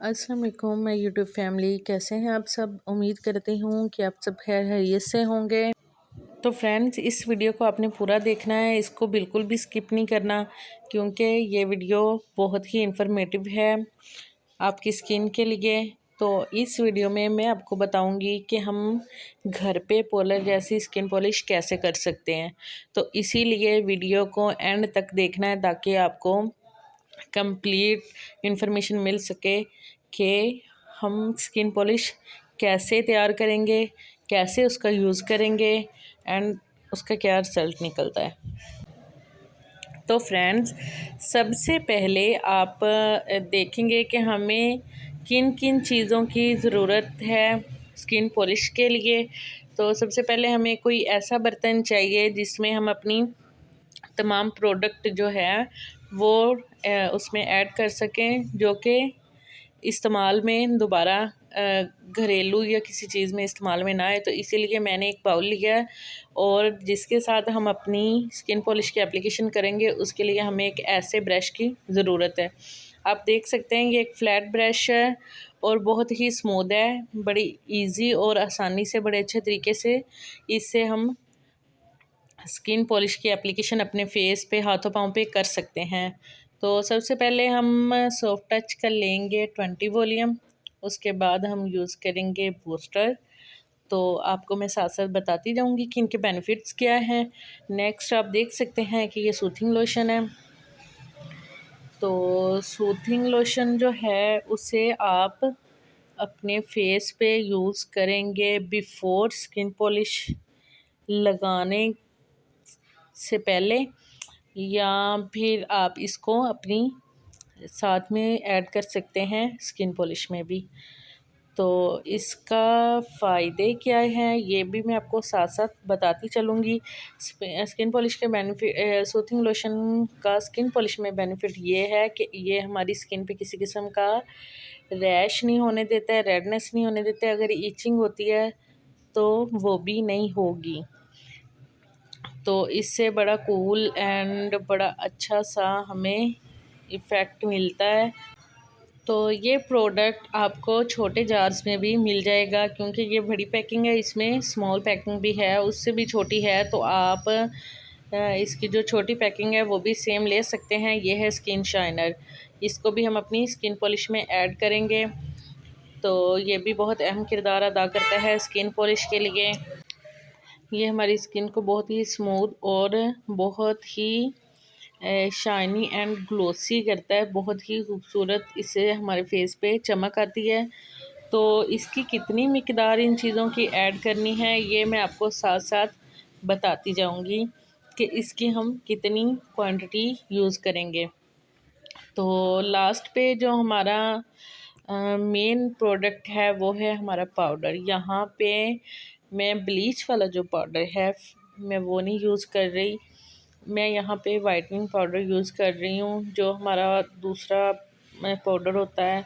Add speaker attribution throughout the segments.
Speaker 1: अस्सलाम वालेकुम मैं यूट्यूब फैमिली, कैसे हैं आप सब। उम्मीद करती हूँ कि आप सब खैर खैरियत से होंगे। तो फ्रेंड्स, इस वीडियो को आपने पूरा देखना है, इसको बिल्कुल भी स्किप नहीं करना, क्योंकि ये वीडियो बहुत ही इंफॉर्मेटिव है आपकी स्किन के लिए। तो इस वीडियो में मैं आपको बताऊंगी कि हम घर पे पोलर जैसी स्किन पॉलिश कैसे कर सकते हैं। तो इसीलिए वीडियो को एंड तक देखना है, ताकि आपको कंप्लीट इन्फॉर्मेशन मिल सके कि हम स्किन पॉलिश कैसे तैयार करेंगे, कैसे उसका यूज़ करेंगे एंड उसका क्या रिज़ल्ट निकलता है। तो फ्रेंड्स, सबसे पहले आप देखेंगे कि हमें किन किन चीज़ों की ज़रूरत है स्किन पॉलिश के लिए। तो सबसे पहले हमें कोई ऐसा बर्तन चाहिए जिसमें हम अपनी तमाम प्रोडक्ट जो है वो उसमें ऐड कर सकें, जो कि इस्तेमाल में दोबारा घरेलू या किसी चीज़ में इस्तेमाल में ना आए। तो इसीलिए मैंने एक बाउल लिया है, और जिसके साथ हम अपनी स्किन पॉलिश की एप्लीकेशन करेंगे उसके लिए हमें एक ऐसे ब्रश की ज़रूरत है। आप देख सकते हैं ये एक फ्लैट ब्रश है और बहुत ही स्मूथ है, बड़ी इजी और आसानी से बड़े अच्छे तरीके से इससे हम स्किन पॉलिश की एप्लीकेशन अपने फेस पे, हाथों पाँव पे कर सकते हैं। तो सबसे पहले हम सॉफ्ट टच कर लेंगे 20 वॉल्यूम, उसके बाद हम यूज़ करेंगे बूस्टर। तो आपको मैं साथ साथ बताती जाऊंगी कि इनके बेनिफिट्स क्या हैं। नेक्स्ट आप देख सकते हैं कि ये सूथिंग लोशन है। तो सूथिंग लोशन जो है उसे आप अपने फेस पे यूज़ करेंगे बिफोर स्किन पॉलिश लगाने से पहले, या फिर आप इसको अपनी साथ में ऐड कर सकते हैं स्किन पॉलिश में भी। तो इसका फ़ायदे क्या हैं ये भी मैं आपको साथ साथ बताती चलूँगी। स्किन पॉलिश के बेनिफिट, सूथिंग लोशन का स्किन पॉलिश में बेनिफिट ये है कि ये हमारी स्किन पे किसी किस्म का रैश नहीं होने देता है, रेडनेस नहीं होने देता है। अगर ईचिंग होती है तो वो भी नहीं होगी। तो इससे बड़ा कूल एंड बड़ा अच्छा सा हमें इफ़ेक्ट मिलता है। तो ये प्रोडक्ट आपको छोटे जार्स में भी मिल जाएगा, क्योंकि ये बड़ी पैकिंग है, इसमें स्मॉल पैकिंग भी है, उससे भी छोटी है। तो आप इसकी जो छोटी पैकिंग है वो भी सेम ले सकते हैं। ये है स्किन शाइनर, इसको भी हम अपनी स्किन पॉलिश में ऐड करेंगे। तो ये भी बहुत अहम किरदार अदा करता है स्किन पॉलिश के लिए। ये हमारी स्किन को बहुत ही स्मूथ और बहुत ही शाइनी एंड ग्लोसी करता है, बहुत ही खूबसूरत इससे हमारे फेस पे चमक आती है। तो इसकी कितनी मिकदार इन चीज़ों की ऐड करनी है ये मैं आपको साथ साथ बताती जाऊंगी कि इसकी हम कितनी क्वांटिटी यूज़ करेंगे। तो लास्ट पे जो हमारा मेन प्रोडक्ट है वो है हमारा पाउडर। यहाँ पे मैं ब्लीच वाला जो पाउडर है मैं वो नहीं यूज़ कर रही, मैं यहाँ पे वाइटनिंग पाउडर यूज़ कर रही हूँ। जो हमारा दूसरा पाउडर होता है,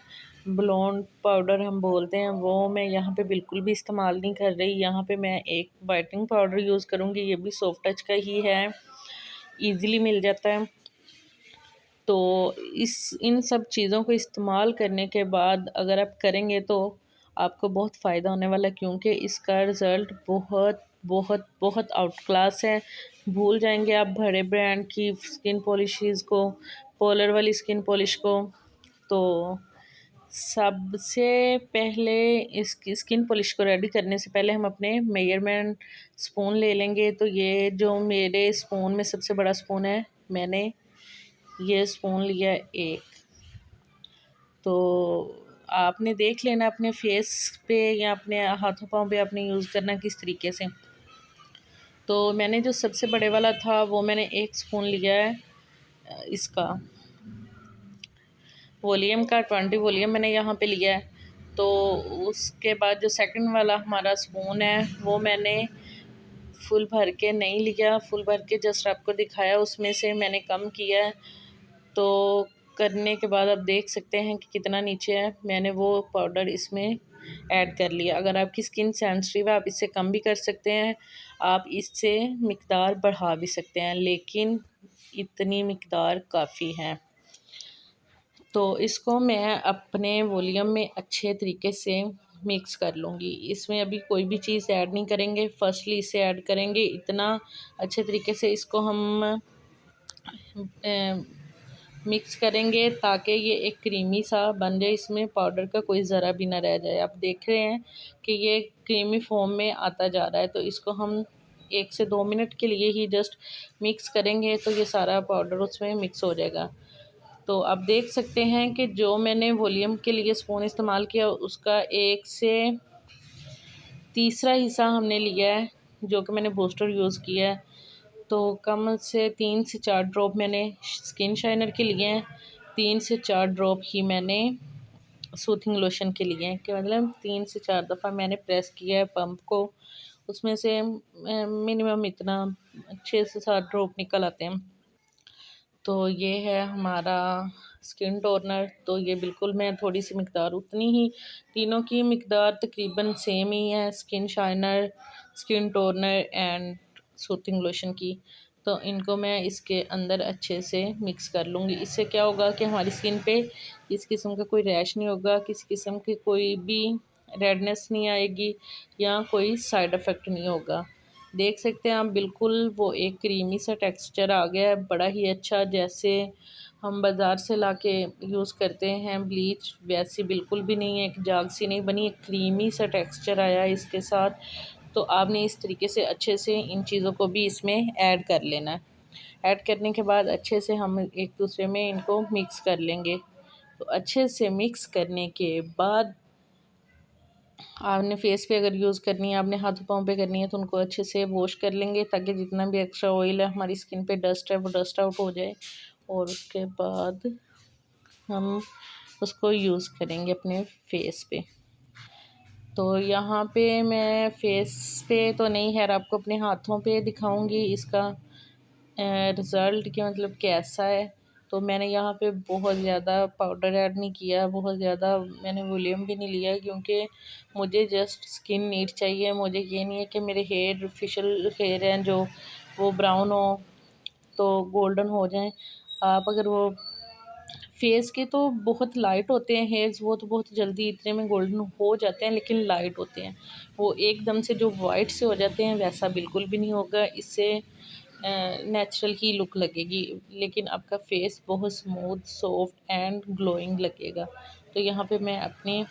Speaker 1: ब्लोंड पाउडर हम बोलते हैं, वो मैं यहाँ पे बिल्कुल भी इस्तेमाल नहीं कर रही। यहाँ पे मैं एक वाइटनिंग पाउडर यूज़ करूँगी, ये भी सॉफ्ट टच का ही है, ईज़िली मिल जाता है। तो इन सब चीज़ों को इस्तेमाल करने के बाद अगर आप करेंगे तो आपको बहुत फ़ायदा होने वाला है, क्योंकि इसका रिज़ल्ट बहुत बहुत बहुत आउट क्लास है। भूल जाएंगे आप बड़े ब्रांड की स्किन पॉलिशेस को, पोलर वाली स्किन पॉलिश को। तो सबसे पहले इसकी स्किन पॉलिश को रेडी करने से पहले हम अपने मेजरमेंट स्पून ले लेंगे। तो ये जो मेरे स्पून में सबसे बड़ा स्पून है, मैंने ये स्पून लिया एक। तो आपने देख लेना अपने फेस पे या अपने हाथों पाँव पे आपने यूज़ करना किस तरीके से। तो मैंने जो सबसे बड़े वाला था वो मैंने एक स्पून लिया है इसका वॉल्यूम का, 20 वॉल्यूम मैंने यहाँ पे लिया है। तो उसके बाद जो सेकंड वाला हमारा स्पून है वो मैंने फुल भर के नहीं लिया, फुल भर के जस्ट आपको दिखाया, उसमें से मैंने कम किया है। तो करने के बाद आप देख सकते हैं कि कितना नीचे है, मैंने वो पाउडर इसमें ऐड कर लिया। अगर आपकी स्किन सेंसिटिव है आप इससे कम भी कर सकते हैं, आप इससे मिकदार बढ़ा भी सकते हैं, लेकिन इतनी मिकदार काफ़ी है। तो इसको मैं अपने वॉल्यूम में अच्छे तरीके से मिक्स कर लूँगी। इसमें अभी कोई भी चीज़ ऐड नहीं करेंगे, फर्स्टली इसे ऐड करेंगे। इतना अच्छे तरीके से इसको हम मिक्स करेंगे ताकि ये एक क्रीमी सा बन जाए, इसमें पाउडर का कोई ज़रा भी ना रह जाए। आप देख रहे हैं कि ये क्रीमी फॉर्म में आता जा रहा है, तो इसको हम 1 से 2 मिनट के लिए ही जस्ट मिक्स करेंगे, तो ये सारा पाउडर उसमें मिक्स हो जाएगा। तो आप देख सकते हैं कि जो मैंने वॉल्यूम के लिए स्पून इस्तेमाल किया उसका 1 से तीसरा हिस्सा हमने लिया है, जो कि मैंने बूस्टर यूज़ किया है। तो कम से 3 से 4 ड्रॉप मैंने स्किन शाइनर के लिए हैं, 3 से 4 ड्रॉप ही मैंने सूथिंग लोशन के लिए हैं, कि मतलब 3 से 4 दफ़ा मैंने प्रेस किया है पंप को, उसमें से मिनिमम इतना 6 से 7 ड्रॉप निकल आते हैं। तो ये है हमारा स्किन टोनर। तो ये बिल्कुल मैं थोड़ी सी मिकदार, उतनी ही तीनों की मिकदार तकरीबन सेम ही है, skin shiner, skin toner and soothing lotion की। तो इनको मैं इसके अंदर अच्छे से मिक्स कर लूँगी। इससे क्या होगा कि हमारी स्किन पे इस किस्म का कोई रैश नहीं होगा, किसी किस्म की कोई भी रेडनेस नहीं आएगी या कोई साइड इफ़ेक्ट नहीं होगा। देख सकते हैं आप, बिल्कुल वो एक क्रीमी सा टेक्सचर आ गया है, बड़ा ही अच्छा, जैसे हम बाज़ार से लाके यूज़ करते हैं ब्लीच, वैसी बिल्कुल भी नहीं है, एक जाग सी नहीं बनी, एक क्रीमी सा टेक्सचर आया है इसके साथ। तो आपने इस तरीके से अच्छे से इन चीज़ों को भी इसमें ऐड कर लेना है। ऐड करने के बाद अच्छे से हम एक दूसरे में इनको मिक्स कर लेंगे। तो अच्छे से मिक्स करने के बाद आपने फेस पे अगर यूज़ करनी है, आपने हाथों पाँव पे करनी है, तो उनको अच्छे से वॉश कर लेंगे ताकि जितना भी एक्स्ट्रा ऑयल है हमारी स्किन पे डस्ट है वो डस्ट आउट हो जाए। और उसके बाद हम उसको यूज़ करेंगे अपने फेस पे। तो यहाँ पे मैं फेस पे तो नहीं, खैर आपको अपने हाथों पे दिखाऊंगी इसका रिज़ल्ट, कि मतलब कैसा है। तो मैंने यहाँ पे बहुत ज़्यादा पाउडर ऐड नहीं किया, बहुत ज़्यादा मैंने वॉल्यूम भी नहीं लिया, क्योंकि मुझे जस्ट स्किन नीट चाहिए। मुझे ये नहीं है कि मेरे हेयर फेशियल हेयर हैं जो वो ब्राउन हो तो गोल्डन हो जाएं। आप अगर वो फेस के तो बहुत लाइट होते हैं हेयर्स, वो तो बहुत जल्दी इतने में गोल्डन हो जाते हैं, लेकिन लाइट होते हैं वो, एकदम से जो वाइट से हो जाते हैं वैसा बिल्कुल भी नहीं होगा। इससे नेचुरल ही लुक लगेगी, लेकिन आपका फेस बहुत स्मूथ, सॉफ्ट एंड ग्लोइंग लगेगा। तो यहाँ पे मैं अपने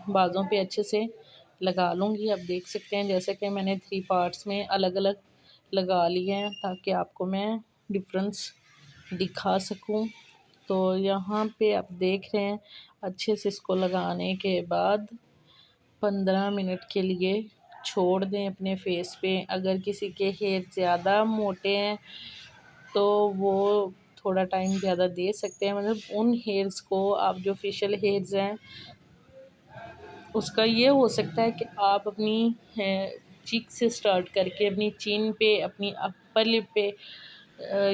Speaker 1: बाजों पे अच्छे से लगा लूँगी। आप देख सकते हैं जैसे कि मैंने 3 पार्ट्स में अलग अलग लगा लिए हैं, ताकि आपको मैं डिफरेंस दिखा सकूं। तो यहाँ पे आप देख रहे हैं, अच्छे से इसको लगाने के बाद 15 मिनट के लिए छोड़ दें अपने फेस पे। अगर किसी के हेयर ज़्यादा मोटे हैं तो वो थोड़ा टाइम ज़्यादा दे सकते हैं, मतलब उन हेयर्स को, आप जो फेशियल हेयर्स हैं उसका ये हो सकता है कि आप अपनी चीक से स्टार्ट करके अपनी चिन पे, अपनी अपर लिप पे,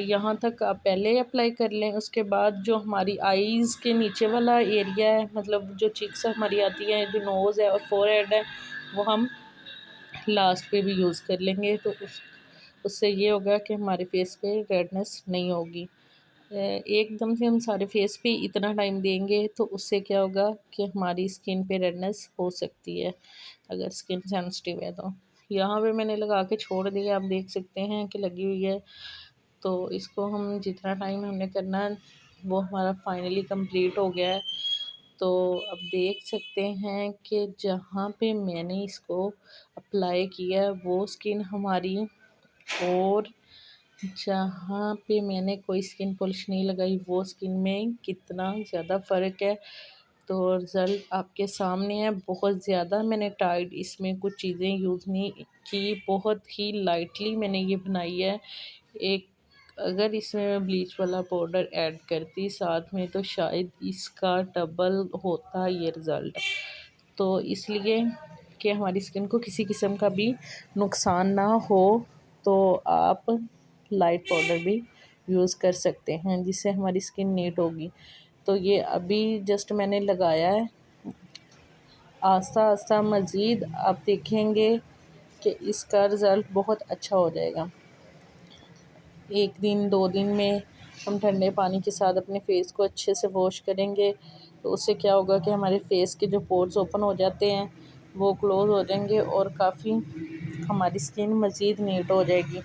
Speaker 1: यहाँ तक आप पहले अप्लाई कर लें। उसके बाद जो हमारी आईज़ के नीचे वाला एरिया है, मतलब जो चिक्स हमारी आती है, जो नोज़ है और फोरहेड है, वो हम लास्ट पे भी यूज़ कर लेंगे। तो उससे ये होगा कि हमारे फेस पे रेडनेस नहीं होगी। एकदम से हम सारे फेस पे इतना टाइम देंगे तो उससे क्या होगा कि हमारी स्किन पे रेडनेस हो सकती है, अगर स्किन सेंसिटिव है। तो यहाँ पे मैंने लगा के छोड़ दिया, आप देख सकते हैं कि लगी हुई है। तो इसको हम जितना टाइम हमने करना है वो हमारा फाइनली कंप्लीट हो गया है। तो अब देख सकते हैं कि जहाँ पे मैंने इसको अप्लाई किया है वो स्किन हमारी, और जहाँ पे मैंने कोई स्किन पॉलिश नहीं लगाई वो स्किन में कितना ज़्यादा फ़र्क है। तो रिज़ल्ट आपके सामने है। बहुत ज़्यादा मैंने टाइट इसमें कुछ चीज़ें यूज़ नहीं की, बहुत ही लाइटली मैंने ये बनाई है। एक अगर इसमें मैं ब्लीच वाला पाउडर ऐड करती साथ में तो शायद इसका डबल होता ये रिज़ल्ट। तो इसलिए कि हमारी स्किन को किसी किस्म का भी नुकसान ना हो, तो आप लाइट पाउडर भी यूज़ कर सकते हैं जिससे हमारी स्किन नीट होगी। तो ये अभी जस्ट मैंने लगाया है, आस्ता आस्ता मज़ीद आप देखेंगे कि इसका रिज़ल्ट बहुत अच्छा हो जाएगा। 1 दिन 2 दिन में हम ठंडे पानी के साथ अपने फेस को अच्छे से वॉश करेंगे तो उससे क्या होगा कि हमारे फेस के जो पोर्स ओपन हो जाते हैं वो क्लोज़ हो जाएंगे और काफ़ी हमारी स्किन मज़ीद नीट हो जाएगी।